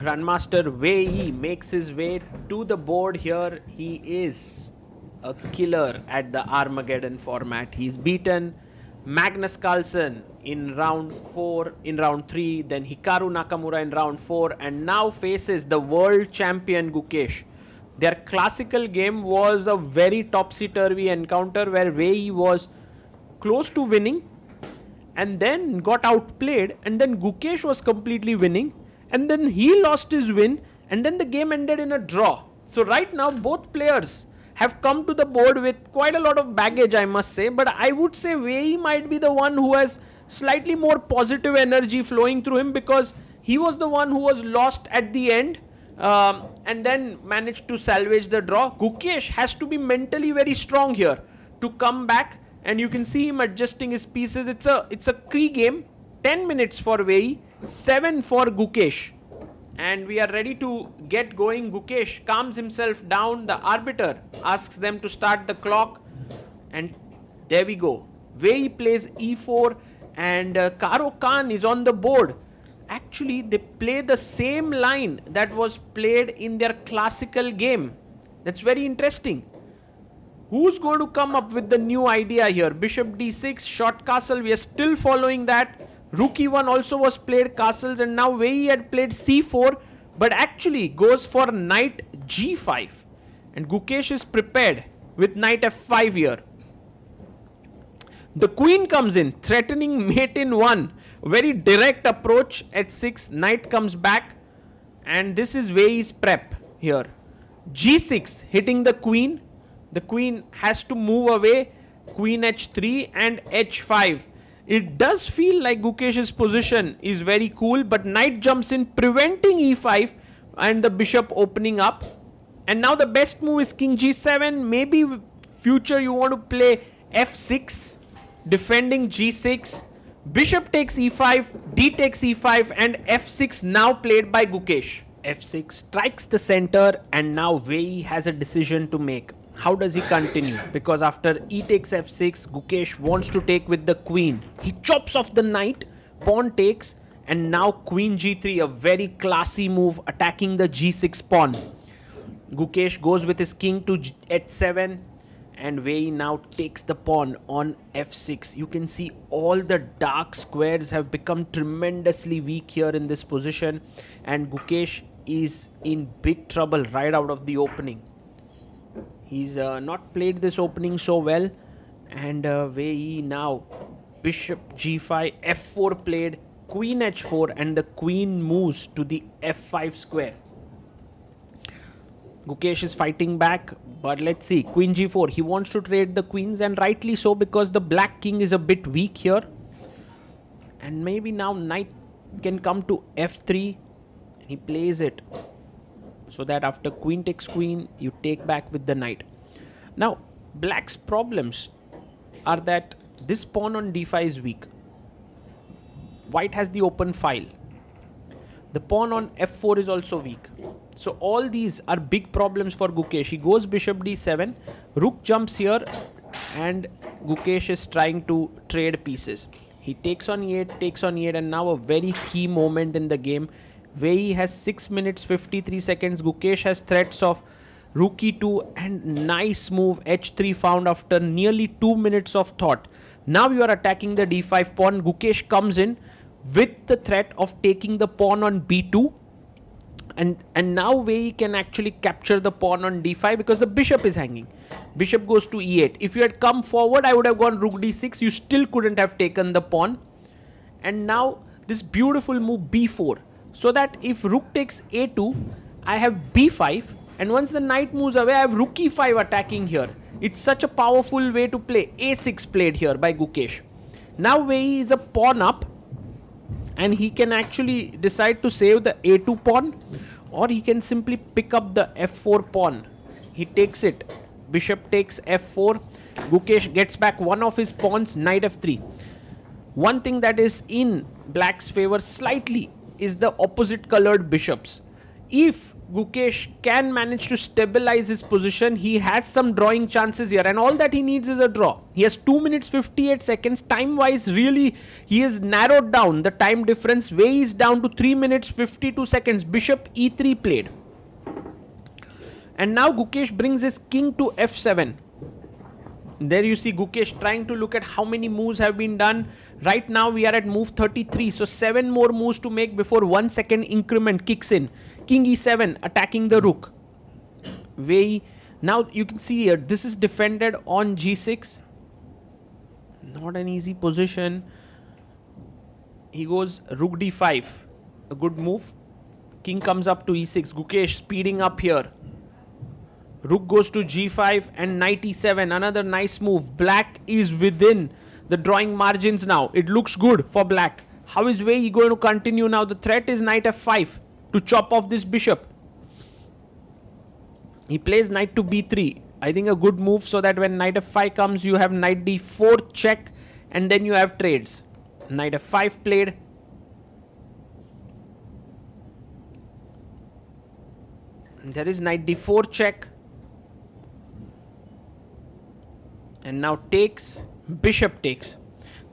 Grandmaster Wei Yi makes his way to the board here. He is a killer at the Armageddon format. He's beaten Magnus Carlsen in round 4, in round 3, then Hikaru Nakamura in round 4, and now faces the world champion Gukesh. Their classical game was a very topsy-turvy encounter where Wei Yi was close to winning and then got outplayed, and then Gukesh was completely winning, and then he lost his win, and then the game ended in a draw. So right now both players have come to the board with quite a lot of baggage, I must say, but I would say Wei Yi might be the one who has slightly more positive energy flowing through him, because he was the one who was lost at the end, and then managed to salvage the draw. Gukesh has to be mentally very strong here to come back, and you can see him adjusting his pieces. It's a Cree game. 10 minutes for Wei Yi, 7 for Gukesh. And we are ready to get going. Gukesh calms himself down. The arbiter asks them to start the clock. And there we go. Wei Yi plays e4, and Karo Khan is on the board. Actually, they play the same line that was played in their classical game. That's very interesting. Who's going to come up with the new idea here? Bishop d6, short castle. We are still following that. Rook e1 also was played castles, and now Wei Yi had played c4, but actually goes for knight g5. And Gukesh is prepared with knight f5 here. The queen comes in, threatening mate in 1. Very direct approach at 6. Knight comes back, and this is Wei Yi's prep here. g6 hitting the queen. The queen has to move away. Queen h3 and h5. It does feel like Gukesh's position is very cool, but knight jumps in, preventing e5 and the bishop opening up. And now the best move is king g7. Maybe future you want to play f6, defending g6. Bishop takes e5, d takes e5, and f6 now played by Gukesh. f6 strikes the center, and now Wei Yi has a decision to make. How does he continue? Because after e takes f6, Gukesh wants to take with the queen. He chops off the knight, pawn takes, and now queen g3, a very classy move attacking the g6 pawn. Gukesh goes with his king to h7, and Wei Yi now takes the pawn on f6. You can see all the dark squares have become tremendously weak here in this position, and Gukesh is in big trouble right out of the opening. He's not played this opening so well, and Wei Yi now bishop g5, f4 played, queen h4, and the queen moves to the f5 square. Gukesh is fighting back, but let's see. Queen g4. He wants to trade the queens, and rightly so, because the black king is a bit weak here. And maybe now knight can come to f3. He plays it so that after queen takes queen, you take back with the knight. Now, black's problems are that this pawn on d5 is weak. White has the open file. The pawn on f4 is also weak. So all these are big problems for Gukesh. He goes bishop d7, rook jumps here, and Gukesh is trying to trade pieces. He takes on e8, takes on e8, and now a very key moment in the game. Wei Yi has 6 minutes 53 seconds. Gukesh has threats of rook e2, and nice move h3 found after nearly 2 minutes of thought. Now you are attacking the d5 pawn. Gukesh comes in with the threat of taking the pawn on b2, and now Wei Yi can actually capture the pawn on d5 because the bishop is hanging. Bishop goes to e8. If you had come forward, I would have gone rook d6. You still couldn't have taken the pawn. And now this beautiful move b4, so that if rook takes a2, I have b5, and once the knight moves away, I have rook e5 attacking here. It's such a powerful way to play. a6 played here by Gukesh. Now Wei Yi is a pawn up, and he can actually decide to save the a2 pawn, or he can simply pick up the f4 pawn. He takes it. Bishop takes f4. Gukesh gets back one of his pawns, knight f3. One thing that is in black's favor slightly is the opposite colored bishops. if Gukesh can manage to stabilize his position, he has some drawing chances here, and all that he needs is a draw. He has 2 minutes 58 seconds. Time wise, really, he has narrowed down the time difference. Wei Yi is down to 3 minutes 52 seconds. Bishop e3 played. And now Gukesh brings his king to f7. There you see Gukesh trying to look at how many moves have been done. Right now we are at move 33. So 7 more moves to make before 1 second increment kicks in. King e7 attacking the rook. Wei Yi. Now you can see here, this is defended on g6. Not an easy position. He goes rook d5. A good move. King comes up to e6. Gukesh speeding up here. Rook goes to g5 and knight e7. Another nice move. Black is within the drawing margins now. It looks good for black. How is Wei Yi going to continue now? The threat is knight f5 to chop off this bishop. He plays knight to b3. I think a good move, so that when knight f5 comes, you have knight d4 check, and then you have trades. Knight f5 played. And there is knight d4 check. And now takes, bishop takes.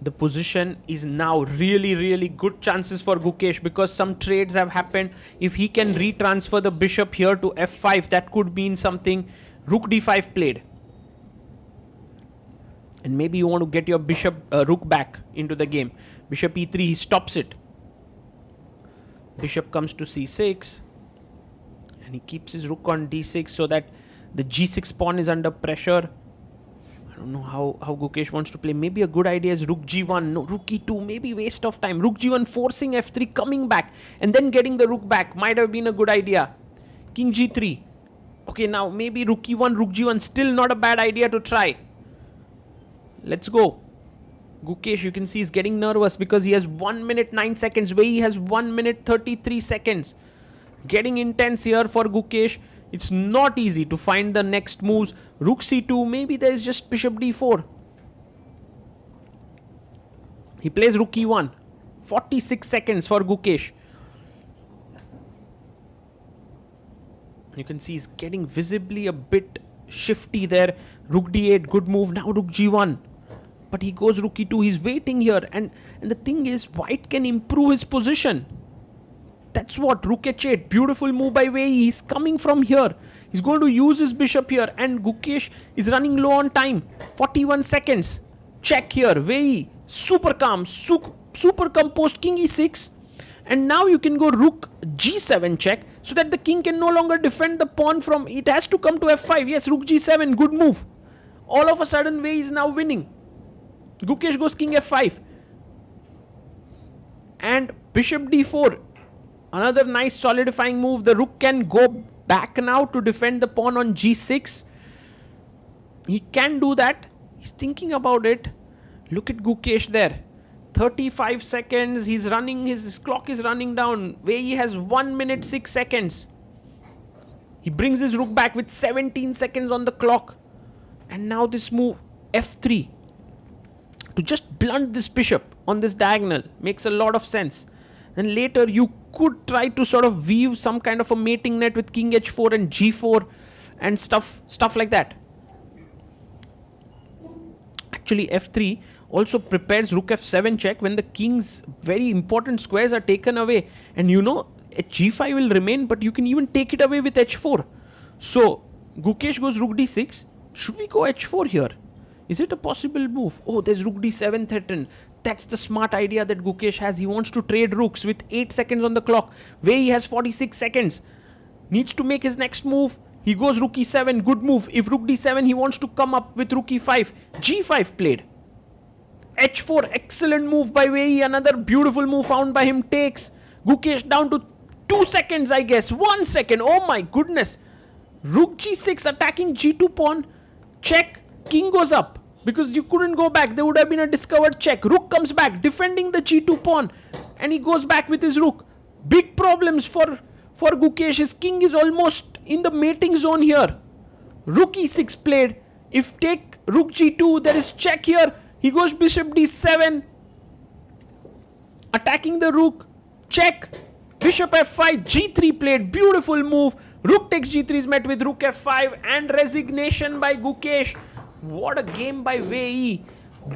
The position is now really good chances for Gukesh, because some trades have happened. If he can retransfer the bishop here to f5, that could mean something. Rook d5 played. And maybe you want to get your bishop rook back into the game. Bishop e3, he stops it. Bishop comes to c6. And he keeps his rook on d6 so that the g6 pawn is under pressure. I don't know how Gukesh wants to play. Maybe a good idea is rook g1. No, rook e2. Maybe waste of time. Rook g1 forcing f3, coming back, and then getting the rook back. Might have been a good idea. King g3. Okay, now maybe rook e1, rook g1. Still not a bad idea to try. Let's go. Gukesh, you can see, is getting nervous because he has 1 minute 9 seconds. Wei Yi has 1 minute 33 seconds. Getting intense here for Gukesh. It's not easy to find the next moves. Rook c2, maybe there is just bishop d4. He plays rook e1. 46 seconds for Gukesh. You can see he's getting visibly a bit shifty there. Rook d8, good move. Now rook g1. But he goes rook e2. He's waiting here. And the thing is, white can improve his position. That's what, rook h8. Beautiful move by Wei Yi. He's coming from here. He's going to use his bishop here. And Gukesh is running low on time. 41 seconds. Check here. Wei Yi, super calm, super composed. King e6. And now you can go rook g7 check, so that the king can no longer defend the pawn from... It has to come to f5. Yes, rook g7. Good move. All of a sudden, Wei Yi is now winning. Gukesh goes king f5. And bishop d4. Another nice solidifying move. The rook can go back now to defend the pawn on g6. He can do that. He's thinking about it. Look at Gukesh there. 35 seconds. He's running. His clock is running down. Wei Yi has 1 minute 6 seconds. He brings his rook back with 17 seconds on the clock. And now this move, f3. To just blunt this bishop on this diagonal makes a lot of sense. And later you could try to sort of weave some kind of a mating net with king h4 and g4 and stuff like that. Actually, f3 also prepares rook f7 check when the king's very important squares are taken away. And you know, g5 will remain, but you can even take it away with h4. So Gukesh goes rook d6. Should we go h4 here? Is it a possible move? Oh, there's rook d7 threatened. That's the smart idea that Gukesh has. He wants to trade rooks with 8 seconds on the clock. Wei Yi has 46 seconds. Needs to make his next move. He goes rook e7. Good move. If rook d7, he wants to come up with rook e5. g5 played. h4. Excellent move by Wei Yi. Another beautiful move found by him. Takes. Gukesh down to 2 seconds, I guess. 1 second. Oh my goodness. Rook g6 attacking g2 pawn. Check. King goes up. Because you couldn't go back. There would have been a discovered check. Rook comes back, defending the g2 pawn. And he goes back with his rook. Big problems for Gukesh. His king is almost in the mating zone here. Rook e6 played. If take rook g2, there is check here. He goes bishop d7. Attacking the rook. Check. Bishop f5, g3 played, beautiful move. Rook takes g3 is met with rook f5 and resignation by Gukesh. What a game by Wei Yi.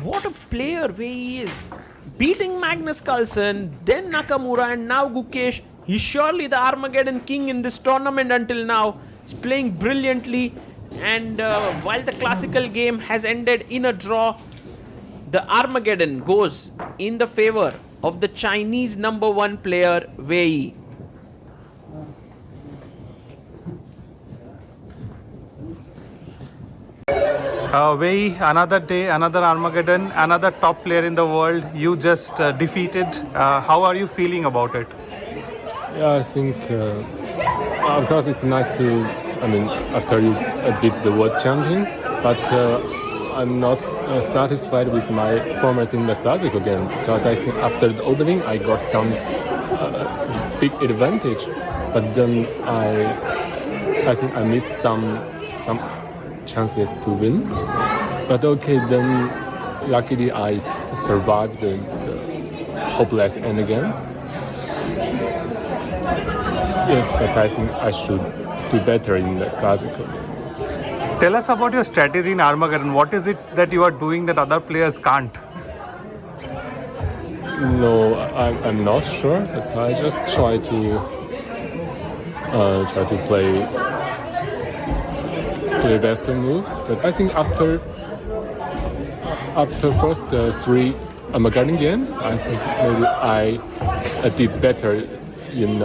What a player Wei Yi is. Beating Magnus Carlsen, then Nakamura and now Gukesh. He's surely the Armageddon king in this tournament until now. He's playing brilliantly, and while the classical game has ended in a draw, the Armageddon goes in the favor of the Chinese #1 player Wei Yi. Wei Yi, another day, another Armageddon, another top player in the world. You just defeated. How are you feeling about it? Yeah, I think, of course, it's nice to, after you beat the world champion, but I'm not satisfied with my performance in the classical game, because I think after the opening I got some big advantage, but then I think I missed some chances to win. But okay, then luckily I survived the hopeless end again. Yes, but I think I should do better in the classical. Tell us about your strategy in Armageddon. What is it that you are doing that other players can't? No, I'm not sure, but I just try to play Western moves. But I think after first 3 Armageddon games, I think maybe I did better in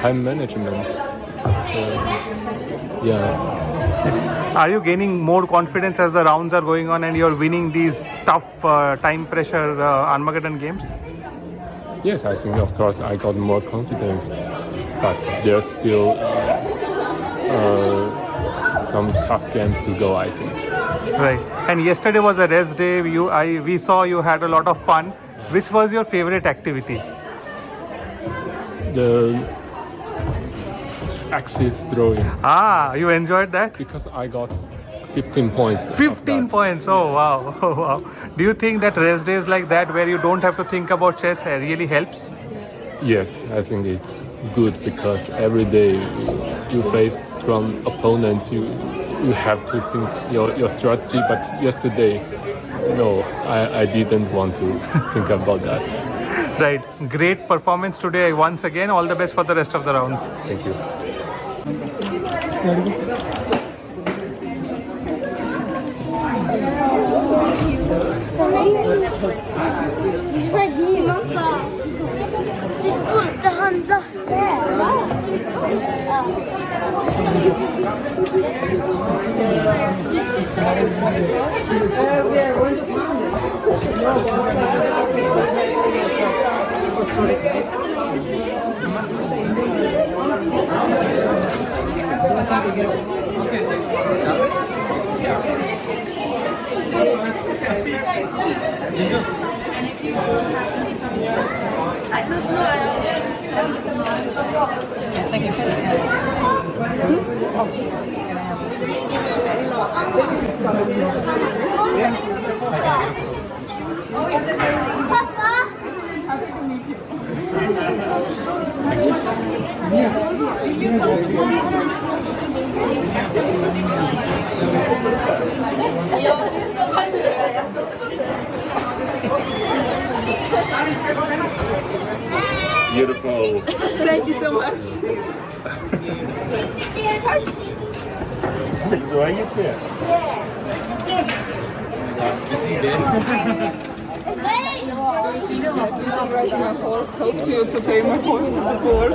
time management. Yeah. Are you gaining more confidence as the rounds are going on and you're winning these tough time pressure Armageddon games? Yes, I think of course I got more confidence, but there's still some tough games to go, I think. Right. And yesterday was a rest day. We saw you had a lot of fun. Which was your favorite activity? The axis throwing. You enjoyed that? Because I got 15 points. 15 points. Oh wow. Oh wow. Do you think that rest days like that, where you don't have to think about chess, really helps? Yes, I think it's good, because every day you face strong opponents, you have to think your strategy. But yesterday, no, I didn't want to think about that. Right. Great performance today once again. All the best for the rest of the rounds. Thank you. Beautiful. Thank you so much. Do I get there? My horse helped you to take my horse to the court.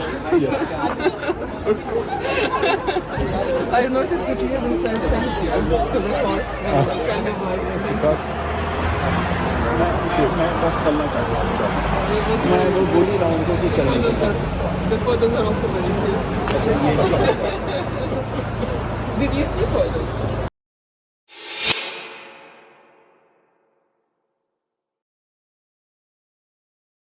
I noticed that you haven't said thank you to the horse. Kind of like मैं बस चलना चाहता हूँ। मैं वो बोल ही रहा हूँ उनको कि चलने। The photos are also very cute. Did you see photos?